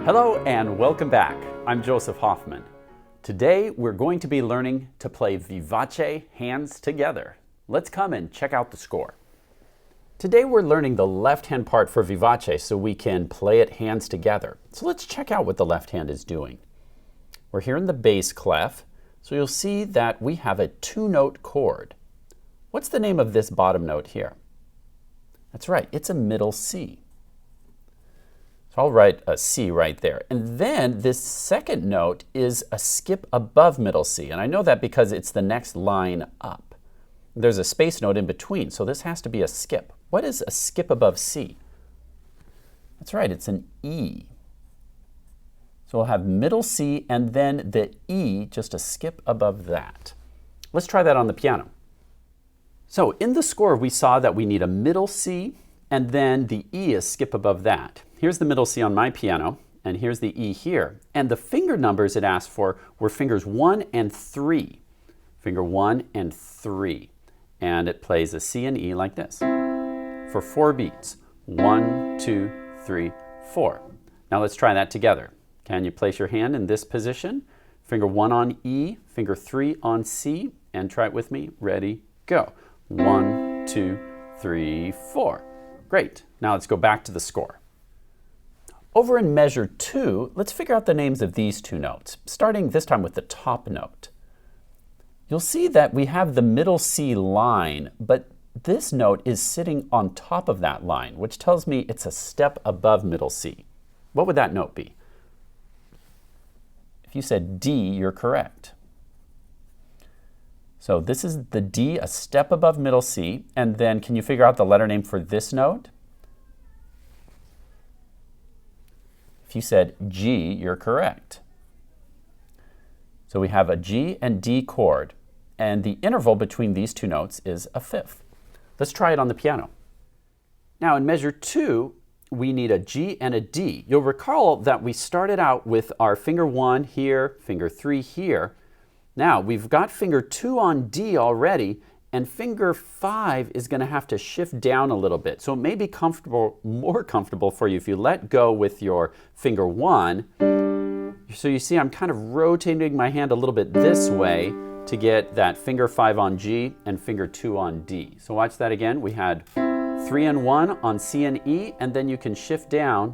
Hello and welcome back. I'm Joseph Hoffman. Today we're going to be learning to play Vivace hands together. Let's come and check out the score. Today we're learning the left hand part for Vivace so we can play it hands together. So let's check out what the left hand is doing. We're here in the bass clef, so you'll see that we have a two-note chord. What's the name of this bottom note here? That's right, it's a middle C. I'll write a C right there. And then this second note is a skip above middle C. And I know that because it's the next line up. There's a space note in between, so this has to be a skip. What is a skip above C? That's right, it's an E. So we'll have middle C and then the E, just a skip above that. Let's try that on the piano. So in the score, we saw that we need a middle C and then the E is skip above that. Here's the middle C on my piano, and here's the E here. And the finger numbers it asked for were fingers 1 and 3. Finger 1 and 3. And it plays a C and E like this for 4 beats. 1, 2, 3, 4. Now let's try that together. Can you place your hand in this position? Finger 1 on E, finger 3 on C, and try it with me. Ready, go. 1, 2, 3, 4. Great. Now let's go back to the score. Over in measure 2, let's figure out the names of these two notes, starting this time with the top note. You'll see that we have the middle C line, but this note is sitting on top of that line, which tells me it's a step above middle C. What would that note be? If you said D, you're correct. So this is the D, a step above middle C, and then can you figure out the letter name for this note? If you said G, you're correct. So we have a G and D chord, and the interval between these two notes is a fifth. Let's try it on the piano. Now in measure 2, we need a G and a D. You'll recall that we started out with our finger 1 here, finger 3 here. Now we've got finger 2 on D already, and finger 5 is going to have to shift down a little bit. So it may be more comfortable for you if you let go with your finger 1. So you see I'm kind of rotating my hand a little bit this way to get that finger 5 on G and finger 2 on D. So watch that again. We had 3 and 1 on C and E, and then you can shift down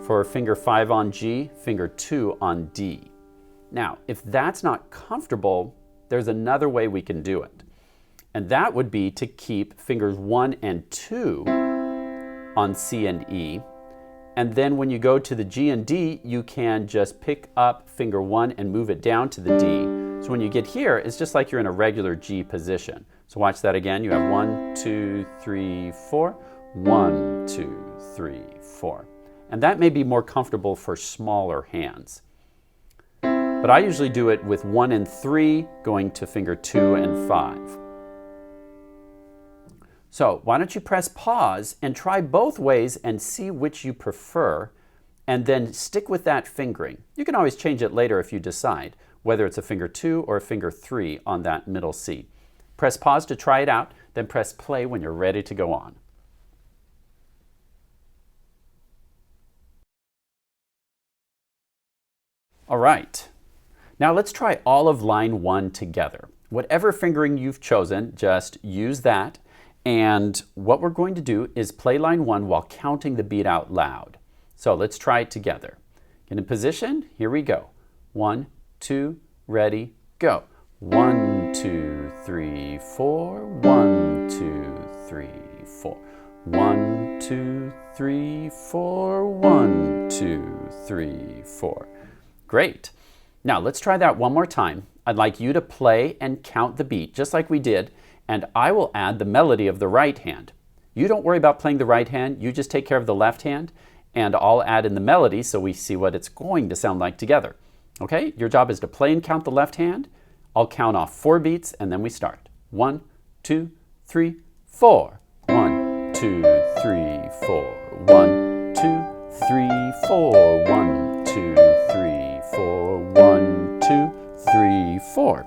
for finger 5 on G, finger 2 on D. Now, if that's not comfortable, there's another way we can do it. And that would be to keep fingers 1 and 2 on C and E. And then when you go to the G and D, you can just pick up finger 1 and move it down to the D. So when you get here, it's just like you're in a regular G position. So watch that again. You have 1, 2, 3, 4. 1, 2, 3, 4. And that may be more comfortable for smaller hands. But I usually do it with 1 and 3 going to finger 2 and 5. So why don't you press pause and try both ways and see which you prefer, and then stick with that fingering. You can always change it later if you decide, whether it's a finger 2 or a finger 3 on that middle C. Press pause to try it out, then press play when you're ready to go on. All right. Now let's try all of line 1 together. Whatever fingering you've chosen, just use that. And what we're going to do is play line 1 while counting the beat out loud. So let's try it together. Get in position. Here we go. 1, 2, ready, go. 1, 2, 3, 4. 1, 2, 3, 4. 1, 2, 3, 4. 1, 2, 3, 4. Great. Now let's try that one more time. I'd like you to play and count the beat just like we did, and I will add the melody of the right hand. You don't worry about playing the right hand, you just take care of the left hand, and I'll add in the melody so we see what it's going to sound like together. Okay, your job is to play and count the left hand. I'll count off 4 beats and then we start. 1, 2, 3, 4. 1, 2, 3, 4. 1, 2, 3, 4. 1, 2, 3, 4. 1, 2, 3, 4.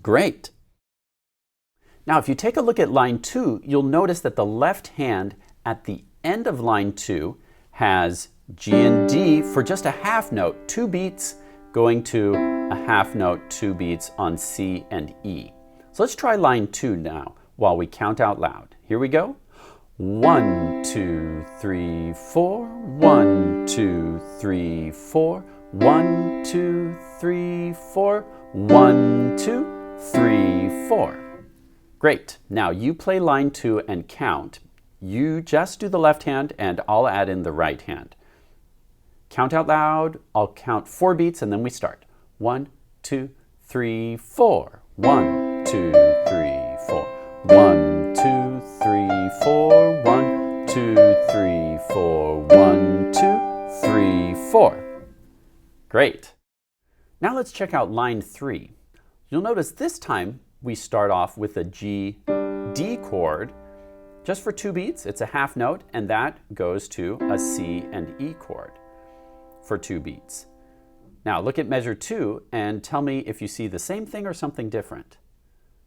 Great. Now, if you take a look at line 2, you'll notice that the left hand at the end of line 2 has G and D for just a half note, 2 beats, going to a half note, 2 beats on C and E. So let's try line 2 now while we count out loud. Here we go. 1, 2, 3, 4. 1, 2, 3, 4. 1, 2, 3, 4. 1, 2, 3, 4. Great. Now you play line 2 and count. You just do the left hand and I'll add in the right hand. Count out loud. I'll count 4 beats and then we start. 1, 2, 3, 4. 1, 2, 3, 4. 1, 2, 3, 4. 1, 2, 3, 4. 1, 2, 3, 4. Great. Now let's check out line 3. You'll notice this time we start off with a G, D chord. Just for 2 beats, it's a half note, and that goes to a C and E chord for 2 beats. Now look at measure 2 and tell me if you see the same thing or something different.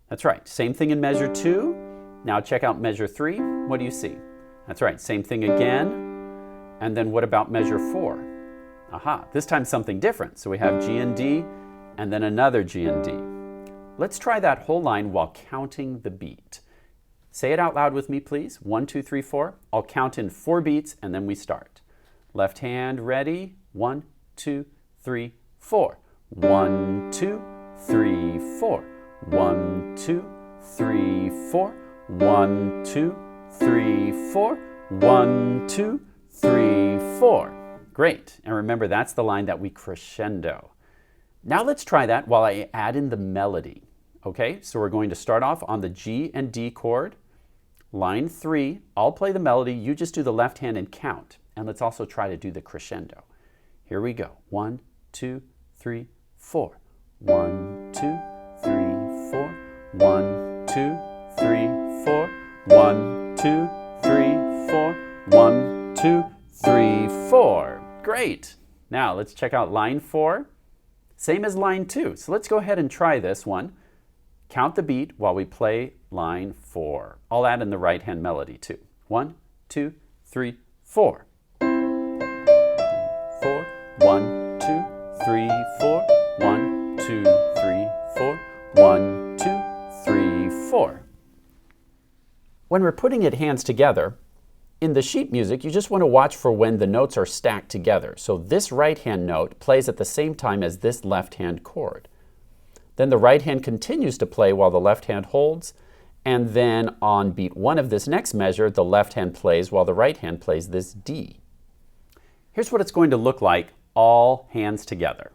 That's right, same thing in measure 2. Now check out measure 3. What do you see? That's right, same thing again. And then what about measure 4? Aha, this time something different. So we have G and D, and then another G and D. Let's try that whole line while counting the beat. Say it out loud with me, please. 1, 2, 3, 4. I'll count in 4 beats, and then we start. Left hand ready. 1, 2, 3, 4. 1, 2, 3, 4. 1, 2, 3, 4. 1, 2, 3, 4. 1, 2, 3, 4. Great. And remember, that's the line that we crescendo. Now let's try that while I add in the melody. Okay, so we're going to start off on the G and D chord. Line 3, I'll play the melody, you just do the left hand and count. And let's also try to do the crescendo. Here we go. 1, 2, 3, 4. 1, 2, 3, 4. 1, 2, 3, 4. 1, 2, 3, 4. 1, 2, 3, 4. Great. Now let's check out line 4. Same as line 2. So let's go ahead and try this one. Count the beat while we play line 4. I'll add in the right hand melody too. 1, 2, 3, 4. 4. 1, 2, 3, 4. 1, 2, 3, 4. 1, 2, 3, 4. When we're putting it hands together, in the sheet music, you just want to watch for when the notes are stacked together. So this right hand note plays at the same time as this left hand chord. Then the right hand continues to play while the left hand holds, and then on beat 1 of this next measure, the left hand plays while the right hand plays this D. Here's what it's going to look like, all hands together.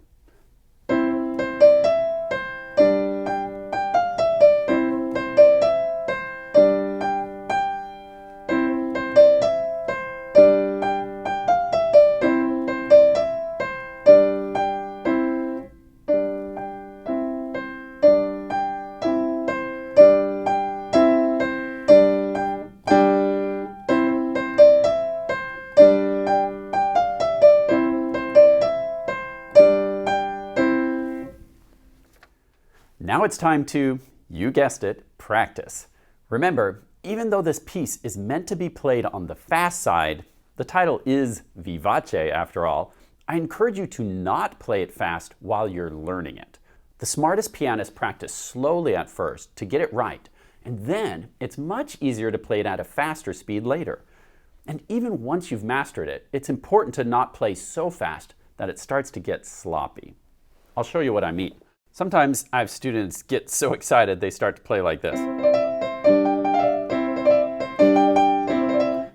Now it's time to, you guessed it, practice. Remember, even though this piece is meant to be played on the fast side, the title is Vivace after all, I encourage you to not play it fast while you're learning it. The smartest pianists practice slowly at first to get it right, and then it's much easier to play it at a faster speed later. And even once you've mastered it, it's important to not play so fast that it starts to get sloppy. I'll show you what I mean. Sometimes I have students get so excited they start to play like this.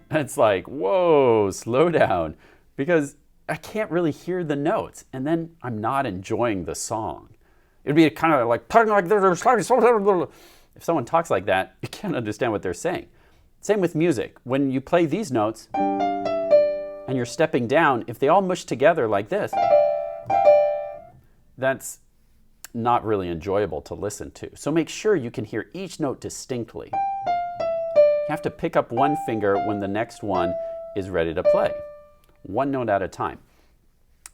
And it's like, whoa, slow down, because I can't really hear the notes, and then I'm not enjoying the song. It'd be kind of like, if someone talks like that, you can't understand what they're saying. Same with music. When you play these notes and you're stepping down, if they all mush together like this, that's not really enjoyable to listen to. So make sure you can hear each note distinctly. You have to pick up one finger when the next one is ready to play, one note at a time.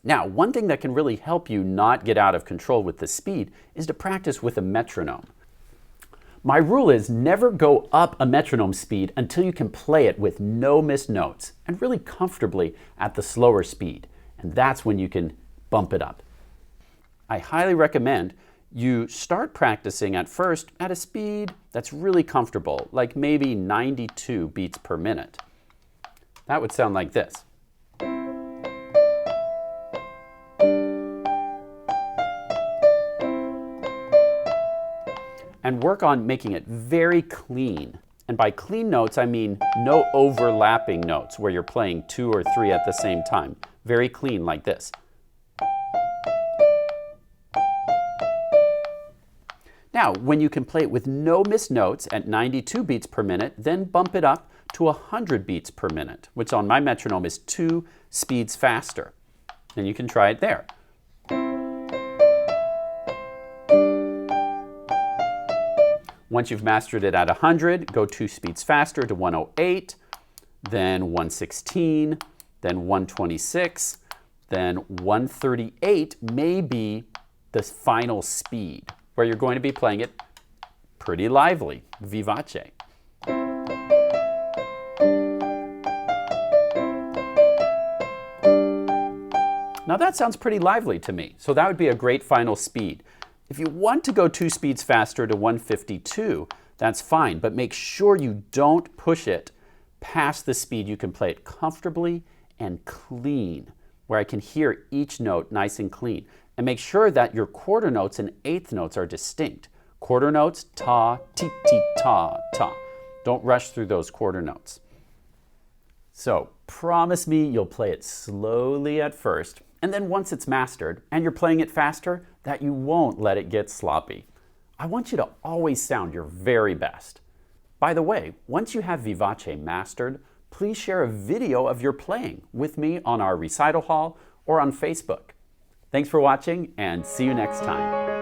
Now, one thing that can really help you not get out of control with the speed is to practice with a metronome. My rule is never go up a metronome speed until you can play it with no missed notes and really comfortably at the slower speed. And that's when you can bump it up. I highly recommend you start practicing at first at a speed that's really comfortable, like maybe 92 beats per minute. That would sound like this. And work on making it very clean. And by clean notes, I mean no overlapping notes where you're playing 2 or 3 at the same time. Very clean like this. Now, when you can play it with no missed notes at 92 beats per minute, then bump it up to 100 beats per minute, which on my metronome is 2 speeds faster. And you can try it there. Once you've mastered it at 100, go 2 speeds faster to 108, then 116, then 126, then 138 may be the final speed, where you're going to be playing it pretty lively, vivace. Now that sounds pretty lively to me, so that would be a great final speed. If you want to go 2 speeds faster to 152, that's fine, but make sure you don't push it past the speed you can play it comfortably and clean, where I can hear each note nice and clean. And make sure that your quarter notes and eighth notes are distinct. Quarter notes, ta, ti, ti, ta, ta. Don't rush through those quarter notes. So promise me you'll play it slowly at first, and then once it's mastered and you're playing it faster, that you won't let it get sloppy. I want you to always sound your very best. By the way, once you have vivace mastered, please share a video of your playing with me on our recital hall or on Facebook. Thanks for watching, and see you next time.